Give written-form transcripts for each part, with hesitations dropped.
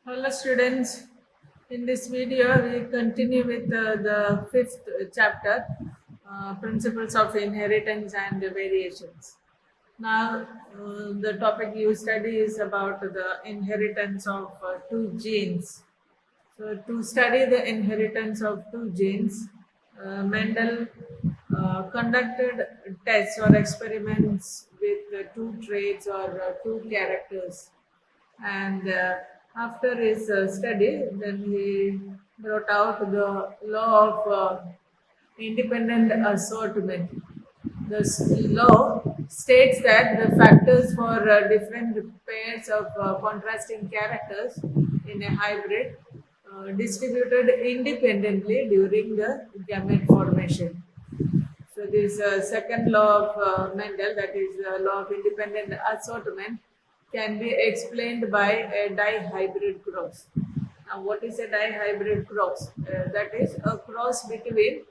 Hello students, in this video we continue with the fifth chapter, Principles of Inheritance and Variations. Now the topic you study is about the inheritance of two genes. So to study the inheritance of two genes, Mendel conducted tests or experiments with two traits or two characters, and after his study then he brought out the law of independent assortment. This law states that the factors for different pairs of contrasting characters in a hybrid distributed independently during the gamete formation. So this second law of Mendel, that is the law of independent assortment, can be explained by a dihybrid cross. Now, what is a dihybrid cross? That is a cross between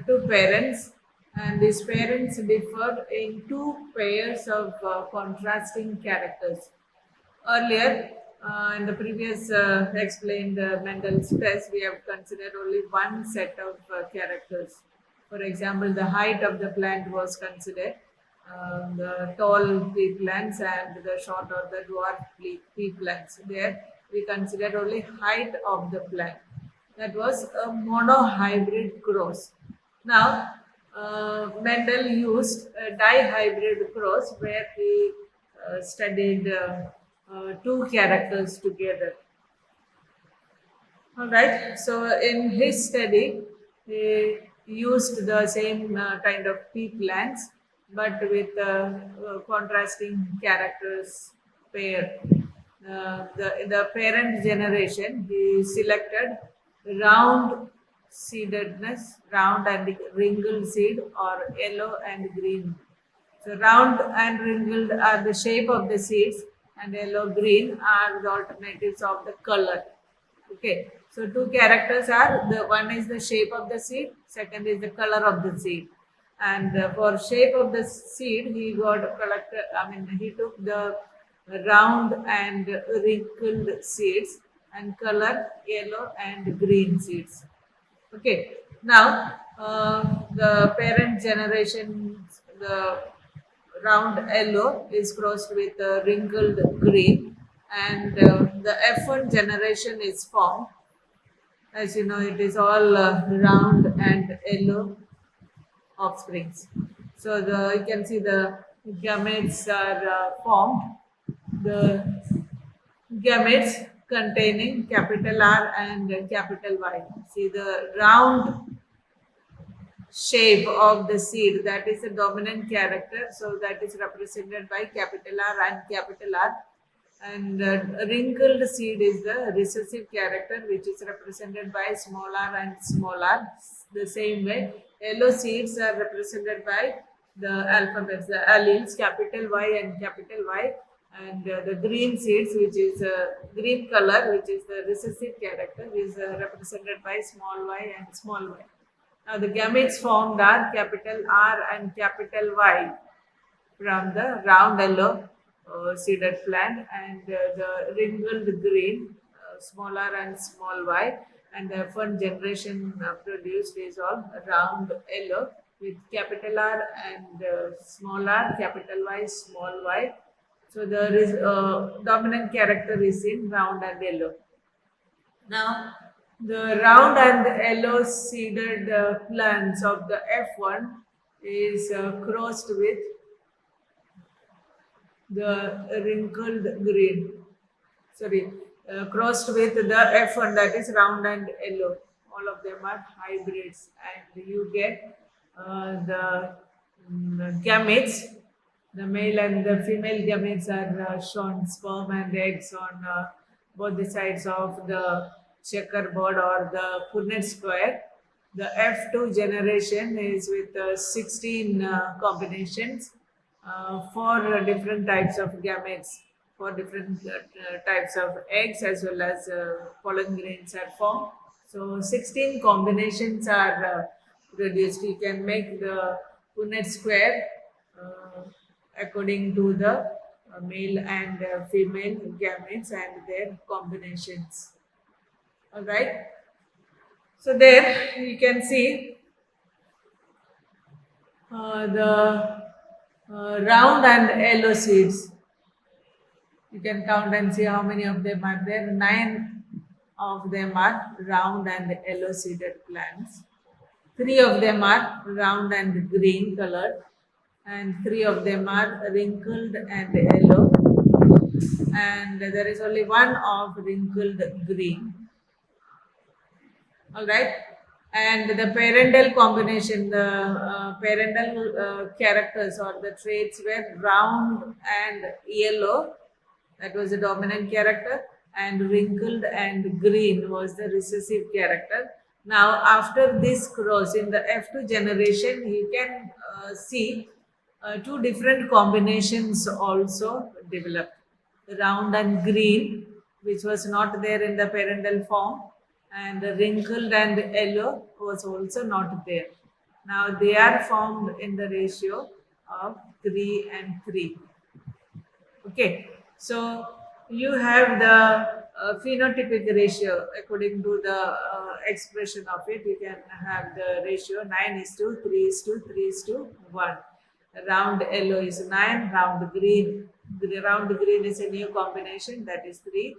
two parents, and these parents differ in two pairs of contrasting characters. Earlier, in the previous explained Mendel's test, we have considered only one set of characters. For example, the height of the plant was considered, the tall pea plants and the short or the dwarf pea plants. There, we considered only height of the plant. That was a monohybrid cross. Now, Mendel used a dihybrid cross where he studied two characters together. All right. So in his study, he used the same kind of pea plants, but with contrasting characters pair. The parent generation, he selected round seededness, round and wrinkled seed, or yellow and green. So round and wrinkled are the shape of the seeds, and yellow green are the alternatives of the color. Okay, so two characters are, the one is the shape of the seed, second is the color of the seed. And for shape of the seed, he got collected. I mean, he took the round and wrinkled seeds, and color yellow and green seeds. Okay, now the parent generation, the round yellow is crossed with wrinkled green, and the F1 generation is formed. As you know, it is all round and yellow offsprings. So you can see the gametes are formed. The gametes containing capital R and capital Y. See the round shape of the seed, that is a dominant character, so that is represented by capital R and capital R. And wrinkled seed is the recessive character, which is represented by small r and small r. The same way, yellow seeds are represented by the alphabets, the alleles, capital Y and capital Y. And the green seeds, which is green color, which is the recessive character, is represented by small y and small y. Now, the gametes formed are capital R and capital Y from the round yellow seeded plant, and the wrinkled green, smaller and small y, and the F1 generation produced is all round yellow with capital R and small r, capital Y, small y. So the dominant character is in round and yellow. Now, the round and yellow seeded plants of the F1 is crossed with the wrinkled green. Sorry, crossed with the F1, that is round and yellow. All of them are hybrids, and you get the gametes. The male and the female gametes are shown, sperm and eggs, on both the sides of the checkerboard or the Punnett square. The F2 generation is with 16 combinations, for different types of gametes, for different types of eggs, as well as pollen grains are formed. So 16 combinations are produced. You can make the Punnett square according to the male and female gametes and their combinations. All right. So there you can see the round and yellow seeds. You can count and see how many of them are there. 9 of them are round and yellow seeded plants. 3 of them are round and green colored, and 3 of them are wrinkled and yellow, and there is only one of wrinkled green. All right. And the parental combination, the parental characters or the traits were round and yellow, that was the dominant character, and wrinkled and green was the recessive character. Now after this cross in the F2 generation, you can see two different combinations also developed: round and green, which was not there in the parental form, and wrinkled and yellow was also not there. Now they are formed in the ratio of 3 and 3. Okay, so you have the phenotypic ratio according to the expression of it. You can have the ratio 9 is to 3 is to 3 is to 1. Round yellow is 9, round green. The round green is a new combination, that is 3.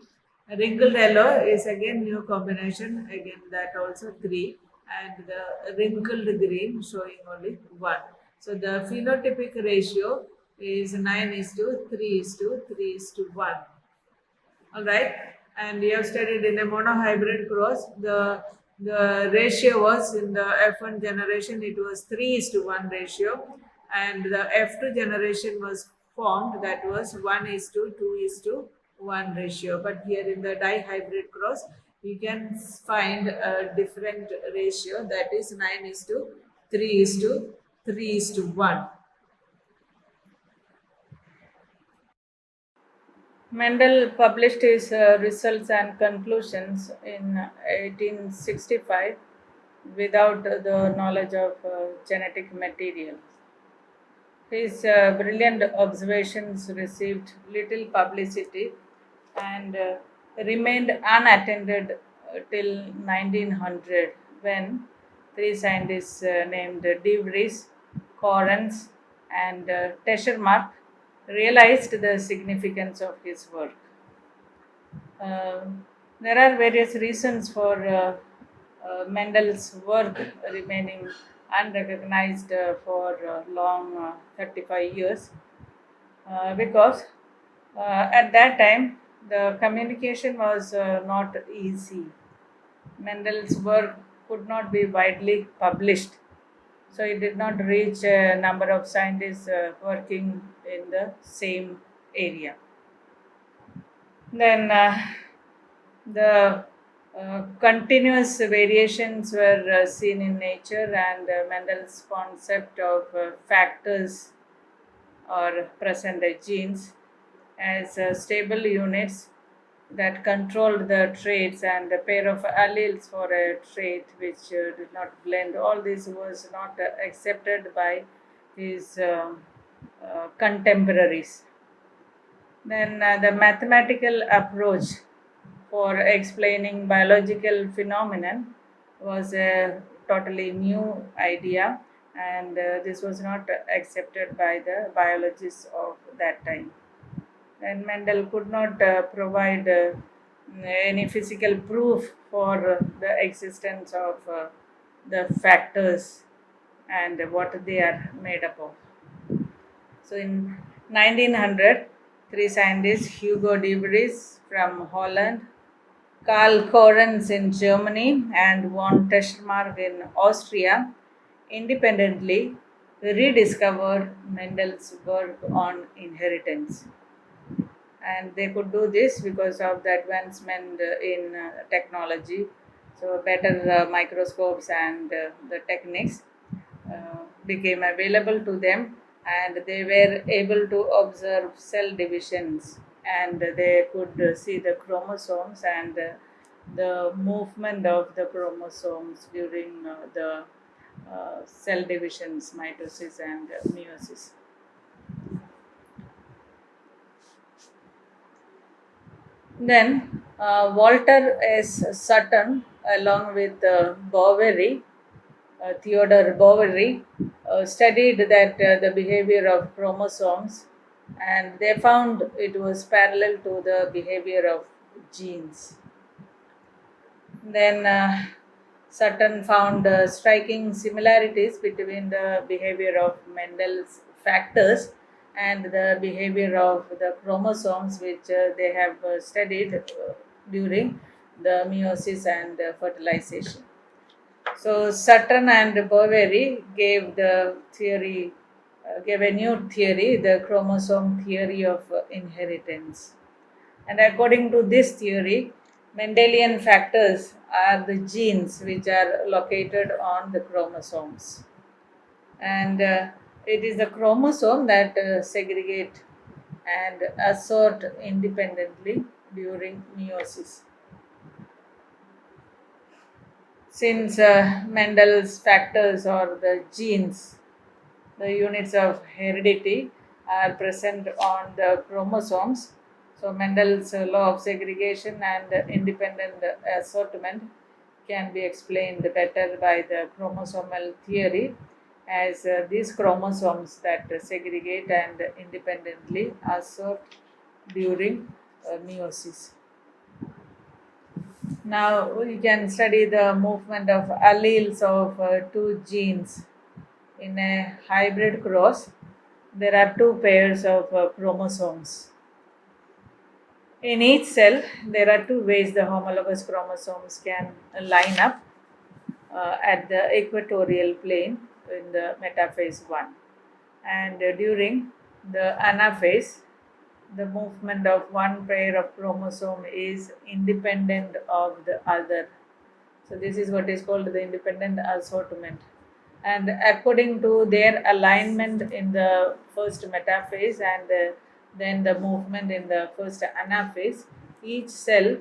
Wrinkled yellow is again new combination, again that also 3. And the wrinkled green showing only 1. So the phenotypic ratio is 9 is to 3 is to 3 is to 1. All right. And we have studied in a monohybrid cross, the ratio was in the F1 generation, it was 3 is to 1 ratio, and the F2 generation was formed, that was 1 is to 2 is to 1 ratio. But here in the dihybrid cross, you can find a different ratio, that is 9 is to 3 is to 3 is to 1. Mendel published his results and conclusions in 1865 without the knowledge of genetic material. His brilliant observations received little publicity and remained unattended till 1900, when three scientists named De Vries, Correns, and Teschermark realized the significance of his work. There are various reasons for Mendel's work remaining unrecognized for long 35 years, because at that time the communication was not easy. Mendel's work could not be widely published, so it did not reach a number of scientists working in the same area. Then the continuous variations were seen in nature, and Mendel's concept of factors or present genes as stable units that controlled the traits, and a pair of alleles for a trait which did not blend. All this was not accepted by his contemporaries. Then the mathematical approach for explaining biological phenomenon was a totally new idea, and this was not accepted by the biologists of that time. And Mendel could not provide any physical proof for the existence of the factors and what they are made up of. So in 1900, three scientists, Hugo de Vries from Holland, Karl Correns in Germany, and von Teschmark in Austria, independently rediscovered Mendel's work on inheritance. And they could do this because of the advancement in technology. So better microscopes and the techniques became available to them, and they were able to observe cell divisions, and they could see the chromosomes and the movement of the chromosomes during the cell divisions, mitosis and meiosis. Then Walter S. Sutton, along with Boveri, Theodore Boveri, studied that the behavior of chromosomes, and they found it was parallel to the behavior of genes. Then Sutton found striking similarities between the behavior of Mendel's factors and the behavior of the chromosomes, which they have studied during the meiosis and fertilization. So Sutton and Boveri gave a new theory, the chromosome theory of inheritance. And according to this theory, Mendelian factors are the genes which are located on the chromosomes. And it is the chromosome that segregate and assort independently during meiosis. Since Mendel's factors or the genes, the units of heredity, are present on the chromosomes, so Mendel's law of segregation and independent assortment can be explained better by the chromosomal theory, as these chromosomes that segregate and independently assort during meiosis. Now we can study the movement of alleles of two genes. In a hybrid cross, there are two pairs of chromosomes. In each cell, there are two ways the homologous chromosomes can line up at the equatorial plane in the metaphase 1. And during the anaphase, the movement of one pair of chromosome is independent of the other. So this is what is called the independent assortment. And according to their alignment in the first metaphase and then the movement in the first anaphase, each cell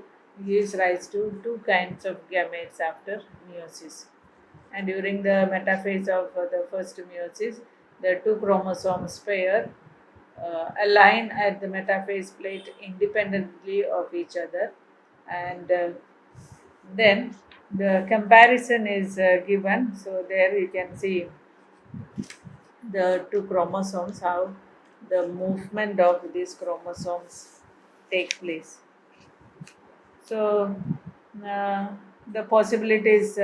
gives rise to two kinds of gametes after meiosis. And during the metaphase of the first meiosis, the two chromosomes pair align at the metaphase plate independently of each other, and then the comparison is given. So there you can see the two chromosomes, how the movement of these chromosomes take place. So the possibilities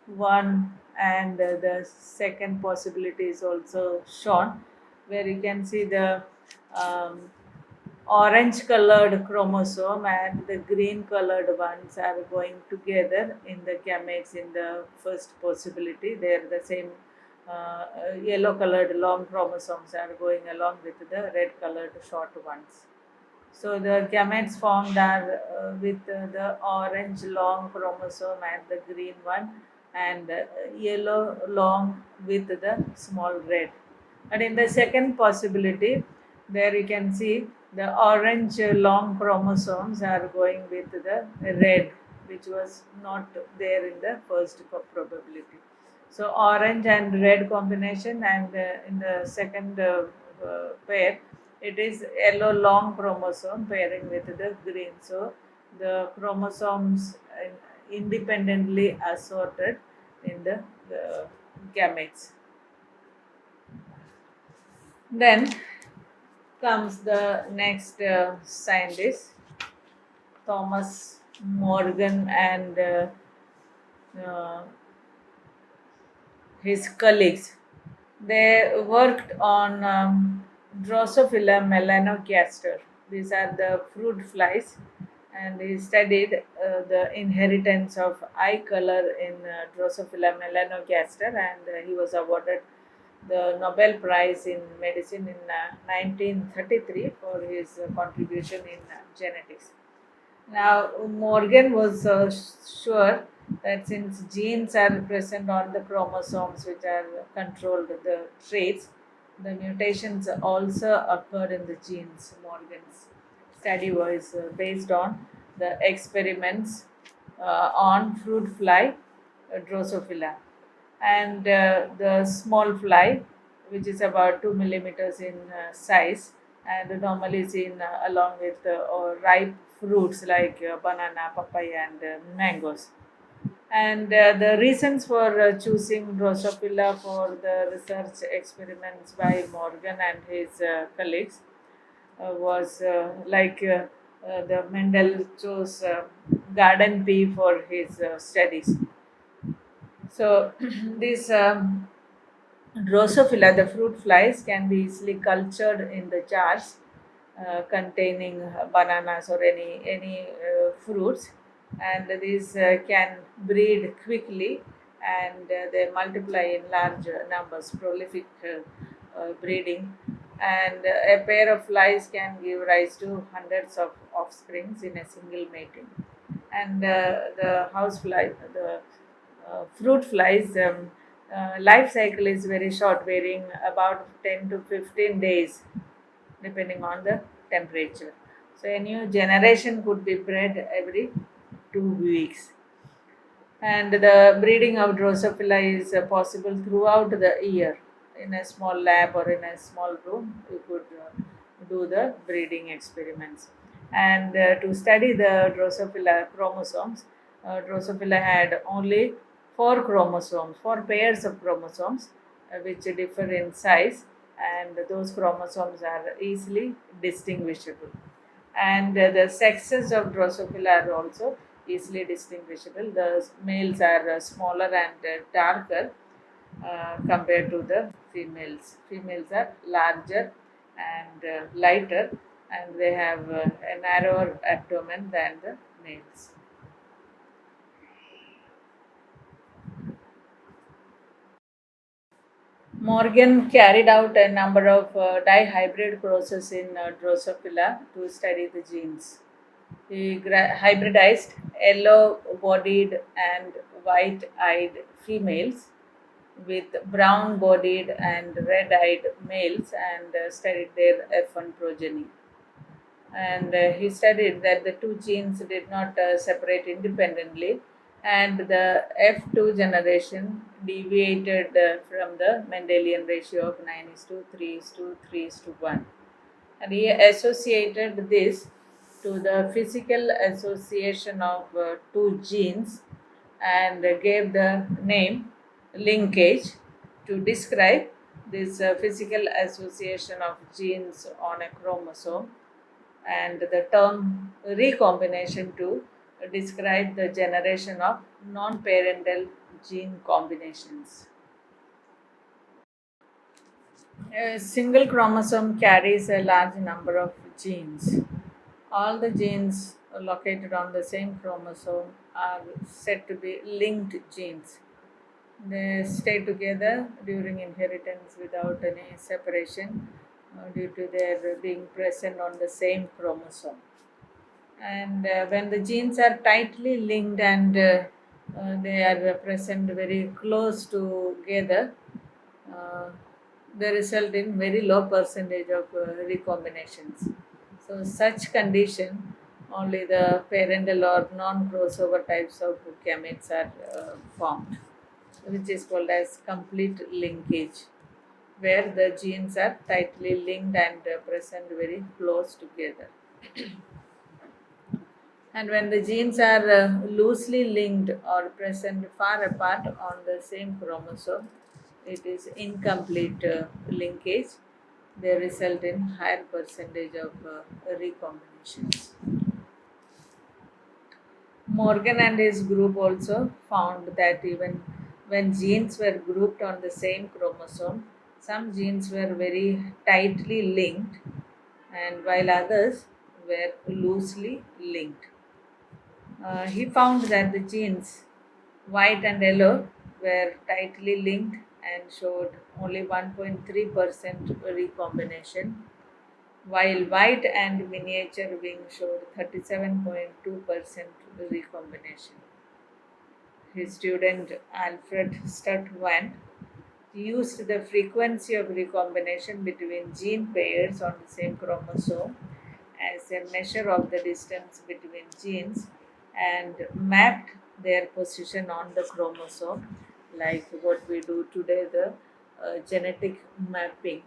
one and the second possibility is also shown, where you can see the um, orange colored chromosome and the green colored ones are going together in the gametes in the first possibility. They are the same. Yellow colored long chromosomes are going along with the red colored short ones. So the gametes formed are with the orange long chromosome and the green one, and yellow long with the small red. And in the second possibility, there you can see the orange long chromosomes are going with the red, which was not there in the first probability. So orange and red combination, and in the second pair, it is yellow long chromosome pairing with the green. So the chromosomes independently assorted in the gametes. Then comes the next scientist, Thomas Morgan, and uh, his colleagues. They worked on Drosophila melanogaster. These are the fruit flies, and he studied the inheritance of eye color in Drosophila melanogaster, and he was awarded the Nobel Prize in Medicine in 1933 for his contribution in genetics. Now, Morgan was sure that since genes are present on the chromosomes which are controlled the traits, the mutations also occurred in the genes. Morgan's study was based on the experiments on fruit fly Drosophila, and the small fly, which is about 2 millimeters in size and normally seen along with ripe fruits like banana, papaya, and mangoes. And the reasons for choosing Drosophila for the research experiments by Morgan and his colleagues was the Mendel chose garden pea for his studies. So these Drosophila, the fruit flies, can be easily cultured in the jars containing bananas or any fruits, and these can breed quickly, and they multiply in large numbers, prolific breeding. And a pair of flies can give rise to hundreds of offsprings in a single mating. And the house fly, the fruit flies life cycle is very short, varying about 10 to 15 days depending on the temperature. So a new generation could be bred every 2 weeks. And the breeding of Drosophila is possible throughout the year. In a small lab or in a small room, you could do the breeding experiments. And to study the Drosophila chromosomes, Drosophila had only four pairs of chromosomes, which differ in size, and those chromosomes are easily distinguishable. And the sexes of Drosophila are also easily distinguishable. The males are smaller and darker compared to the females. Females are larger and lighter, and they have a narrower abdomen than the males. Morgan carried out a number of dihybrid processes in Drosophila to study the genes. He hybridized yellow bodied and white eyed females with brown bodied and red eyed males, and studied their F1 progeny. And he studied that the two genes did not separate independently, and the F2 generation deviated from the Mendelian ratio of 9 is to 3 is to 3 is to 1. And he associated this to the physical association of two genes, and gave the name linkage to describe this physical association of genes on a chromosome, and the term recombination to describe the generation of non-parental gene combinations. A single chromosome carries a large number of genes. All the genes located on the same chromosome are said to be linked genes. They stay together during inheritance without any separation due to their being present on the same chromosome. And when the genes are tightly linked and they are present very close together, uh, they result in very low percentage of recombinations. So such condition, only the parental or non-crossover types of gametes are formed, which is called as complete linkage, where the genes are tightly linked and present very close together. And when the genes are loosely linked or present far apart on the same chromosome, it is incomplete linkage. They result in higher percentage of recombinations. Morgan and his group also found that even when genes were grouped on the same chromosome, some genes were very tightly linked, and while others were loosely linked. He found that the genes white and yellow were tightly linked and showed only 1.3% recombination, while white and miniature wing showed 37.2% recombination. His student Alfred Sturtevant used the frequency of recombination between gene pairs on the same chromosome as a measure of the distance between genes, and mapped their position on the chromosome like what we do today, the genetic mapping.